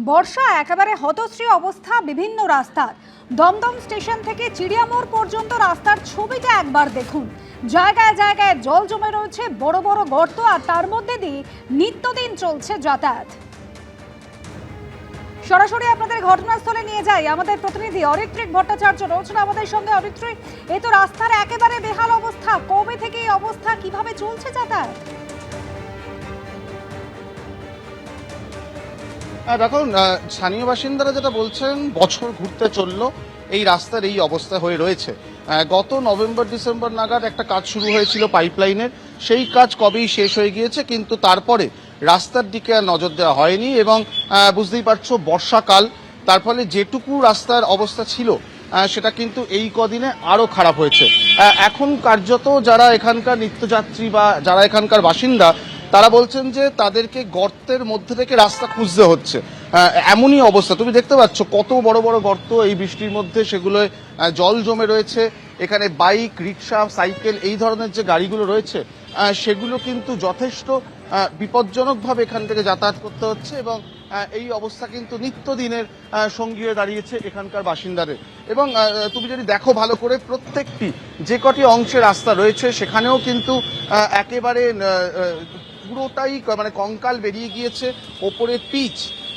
বর্ষা একেবারে হতশ্রী অবস্থা বিভিন্ন রাস্তার। দমদম স্টেশন থেকে চিড়িয়ামোড় পর্যন্ত রাস্তার ছবিটা একবার দেখুন। জায়গায় জায়গায় জল জমে রয়েছে, বড় বড় গর্ত, আর তার মধ্যে দিয়ে নিত্যদিন চলছে যাতায়াত। সরাসরি আপনাদের ঘটনাস্থলে নিয়ে যাই, আমাদের প্রতিনিধি অরিত্রিক ভট্টাচার্য রয়েছেন আমাদের সঙ্গে। অরিত্রিক, এই তো রাস্তার একেবারে বেহাল অবস্থা, কবে থেকে এই অবস্থা, কিভাবে চলছে যাতায়াত? দেখুন, স্থানীয় বাসিন্দারা যেটা বলছেন, বছর ঘুরতে চললো এই রাস্তার এই অবস্থা হয়ে রয়েছে। গত নভেম্বর ডিসেম্বর নাগাদ একটা কাজ শুরু হয়েছিল পাইপলাইনের, সেই কাজ কবেই শেষ হয়ে গিয়েছে, কিন্তু তারপরে রাস্তার দিকে আর নজর দেওয়া হয়নি। এবং বুঝতেই পারছো বর্ষাকাল, তার ফলে যেটুকু রাস্তার অবস্থা ছিল সেটা কিন্তু এই কদিনে আরো খারাপ হয়েছে। এখন কার্যত যারা এখানকার নিত্যযাত্রী বা যারা এখানকার বাসিন্দা, তারা বলছেন যে তাদেরকে গর্তের মধ্যে থেকে রাস্তা খুঁজতে হচ্ছে। এমনই অবস্থা, তুমি দেখতে পাচ্ছ কত বড় বড় গর্ত এই বৃষ্টির মধ্যে, সেগুলোয় জল জমে রয়েছে। এখানে বাইক, রিক্সা, সাইকেল এই ধরনের যে গাড়িগুলো রয়েছে সেগুলো কিন্তু যথেষ্ট বিপজ্জনকভাবে এখান থেকে যাতায়াত করতে হচ্ছে। এবং এই অবস্থা কিন্তু নিত্যদিনের সঙ্গী হয়ে দাঁড়িয়েছে এখানকার বাসিন্দাদের। এবং তুমি যদি দেখো ভালো করে, প্রত্যেকটি যে কটি অংশে রাস্তা রয়েছে সেখানেও কিন্তু একেবারে পুরোটাই মানে কঙ্কাল বেরিয়ে গিয়েছে, ওপরে পিচ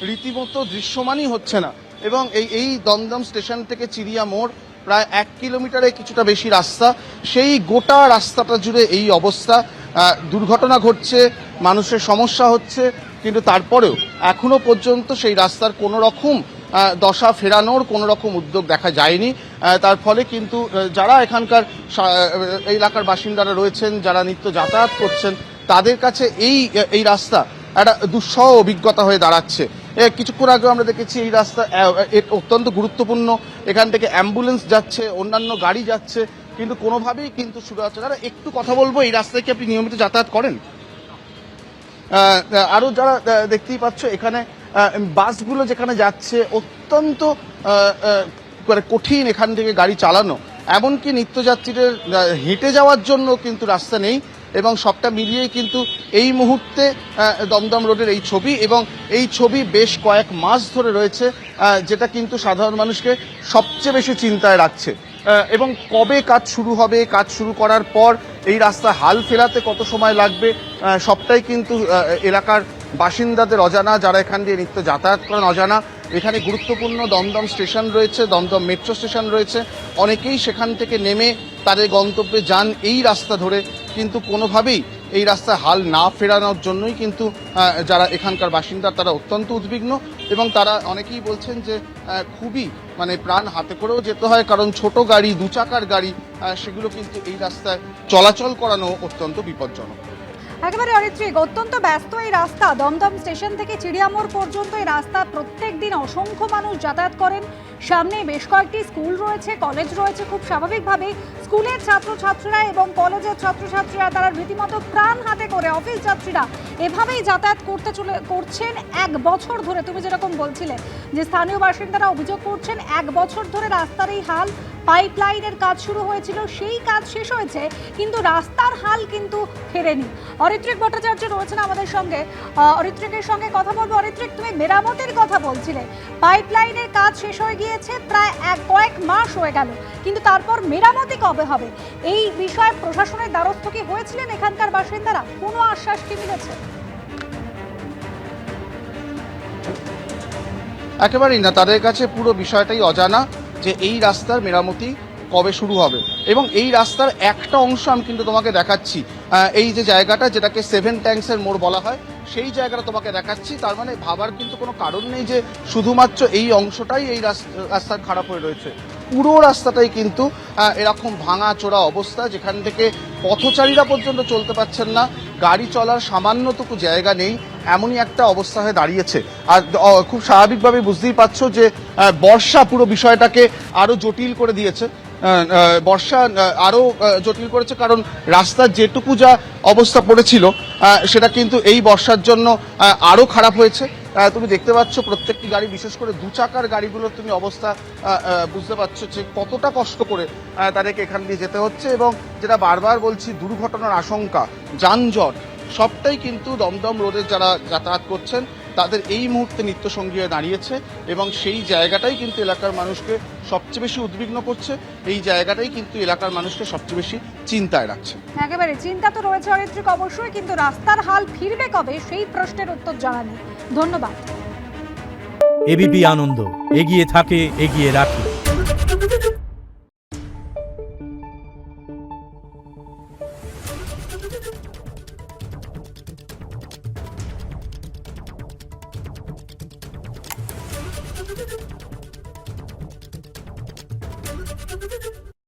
রীতিমতো দৃশ্যমানই হচ্ছে না। এবং এই দমদম স্টেশন থেকে চিড়িয়ামোড় প্রায় 1 কিলোমিটারে কিছুটা বেশি রাস্তা, সেই গোটা রাস্তাটা জুড়ে এই অবস্থা। দুর্ঘটনা ঘটছে, মানুষের সমস্যা হচ্ছে, কিন্তু তারপরেও এখনো পর্যন্ত সেই রাস্তার কোনো রকম দশা ফেরানোর কোনো রকম উদ্যোগ দেখা যায়নি। তার ফলে কিন্তু যারা এখানকার এলাকার বাসিন্দারা রয়েছেন, যারা নিত্য যাতায়াত করছেন, তাদের কাছে এই রাস্তা একটা দুঃসহ অভিজ্ঞতা হয়ে দাঁড়াচ্ছে। কিছুক্ষণ আগে আমরা দেখেছি এই রাস্তা অত্যন্ত গুরুত্বপূর্ণ, এখান থেকে অ্যাম্বুলেন্স যাচ্ছে, অন্যান্য গাড়ি যাচ্ছে, কিন্তু কোনোভাবেই কিন্তু শুরু হচ্ছে না। একটু কথা বলবো, এই রাস্তায় কি আপনি নিয়মিত যাতায়াত করেন? আরো যারা দেখতেই পাচ্ছ এখানে বাসগুলো যেখানে যাচ্ছে, অত্যন্ত কঠিন এখান থেকে গাড়ি চালানো। এমনকি নিত্যযাত্রীদের হেঁটে যাওয়ার জন্য কিন্তু রাস্তা নেই। এবং সবটা মিলিয়েই কিন্তু এই মুহূর্তে দমদম রোডের এই ছবি, এবং এই ছবি বেশ কয়েক মাস ধরে রয়েছে, যেটা কিন্তু সাধারণ মানুষকে সবচেয়ে বেশি চিন্তায় রাখছে। এবং কবে কাজ শুরু হবে, কাজ শুরু করার পর এই রাস্তা হাল ফেরাতে কত সময় লাগবে, সবটাই কিন্তু এলাকার বাসিন্দাদের অজানা, যারা এখান দিয়ে নিত্য যাতায়াত করেন অজানা। এখানে গুরুত্বপূর্ণ দমদম স্টেশন রয়েছে, দমদম মেট্রো স্টেশন রয়েছে, অনেকেই সেখান থেকে নেমে তাদের গন্তব্যে যান এই রাস্তা ধরে, কিন্তু কোনোভাবেই এই রাস্তা হাল না ফেরানোর জন্যই কিন্তু যারা এখানকার বাসিন্দা তারা অত্যন্ত উদ্বিগ্ন। এবং তারা অনেকেই বলছেন যে খুবই মানে প্রাণ হাতে করেও যেতে হয়, কারণ ছোট গাড়ি, 2 চাকার গাড়ি, সেগুলো কিন্তু এই রাস্তায় চলাচল করানো অত্যন্ত বিপজ্জনক। একেবারে অরিত্রিক, অত্যন্ত ব্যস্ত এই রাস্তা। দমদম স্টেশন থেকে চিড়িয়ামোড় পর্যন্ত এই রাস্তা প্রত্যেক দিন অসংখ্য মানুষ যাতায়াত করেন। সামনে বেশ কয়েকটি স্কুল রয়েছে, কলেজ রয়েছে। খুব স্বাভাবিকভাবে স্কুলের ছাত্রছাত্রীরা এবং কলেজের ছাত্রছাত্রীরা তারা রীতিমতো প্রাণ হাতে করে, অফিস যাত্রীরা এভাবেই যাতায়াত করছেন 1 বছর ধরে। তুমি যেরকম বলছিলে যে স্থানীয় বাসিন্দারা অভিযোগ করছেন 1 বছর ধরে রাস্তার এই হাল। পাইপলাইনের কাজ শুরু হয়েছিল, সেই কাজ শেষ হয়েছে, কিন্তু রাস্তার হাল কিন্তু ফেরেনি। অরিত্রিক ভট্টাচার্য রয়েছেন আমাদের সঙ্গে, অরিত্রিকের সঙ্গে কথা বলবো। অরিত্রিক, তুমি মেরামতের কথা বলছিলে, পাইপলাইনের কাজ শেষ হয়ে গিয়েছে, প্রায় কয়েক মাস হয়ে গেল, কিন্তু তারপর মেরামতি কবে হবে? এই বিষয়ে প্রশাসনের দ্বারস্থ কি হয়েছিলেন এখানকার বাসিন্দারা? কোনো আশ্বাস কি মিলেছে? একেবারেই না, তাদের কাছে পুরো বিষয়টাই অজানা যে এই রাস্তার মেরামতি কবে শুরু হবে। এবং এই রাস্তার একটা অংশ আমি কিন্তু তোমাকে দেখাচ্ছি, এই যে জায়গাটা যেটাকে 7 ট্যাঙ্কসের মোড় বলা হয়, সেই জায়গাটা তোমাকে দেখাচ্ছি। তার মানে ভাবার কিন্তু কোনো কারণ নেই যে শুধুমাত্র এই অংশটাই এই রাস্তার খারাপ হয়ে রয়েছে। পুরো রাস্তাটাই কিন্তু এরকম ভাঙা চোরা অবস্থা, যেখান থেকে পথচারীরা পর্যন্ত চলতে পারছেন না, গাড়ি চলার সামান্যটুকু জায়গা নেই, এমনই একটা অবস্থা হয়ে দাঁড়িয়েছে। আর খুব স্বাভাবিকভাবে বুঝতেই পারছো যে বর্ষা পুরো বিষয়টাকে আরো জটিল করে দিয়েছে। বর্ষা আরো জটিল করেছে, কারণ রাস্তার যেটুকু যা অবস্থা পড়েছিল সেটা কিন্তু এই বর্ষার জন্য আরো খারাপ হয়েছে। তুমি দেখতে পাচ্ছ প্রত্যেকটি গাড়ি, বিশেষ করে 2 চাকার গাড়িগুলোর তুমি অবস্থা বুঝতে পারছো যে কতটা কষ্ট করে তাদেরকে এখান দিয়ে যেতে হচ্ছে। এবং যেটা বারবার বলছি, দুর্ঘটনার আশঙ্কা, যানজট, সবটাই কিন্তু দমদম রোডে যারা যাতায়াত করছেন তাদের এই মুহূর্তে নিত্যসঙ্গী হয়ে দাঁড়িয়েছে এবং সেই জায়গাটাই কিন্তু এলাকার মানুষকে সবচেয়ে বেশি উদ্বিগ্ন করছে, এই জায়গাটাই কিন্তু এলাকার মানুষকে সবচেয়ে বেশি চিন্তায় রাখছে। একেবারে চিন্তা তো রয়েছে অরিত্রিক অবশ্যই, কিন্তু রাস্তার হাল ফিরবে কবে সেই প্রশ্নের উত্তর জানা নেই। ধন্যবাদ। এবিপি আনন্দ, এগিয়ে থাকে, এগিয়ে রাখে।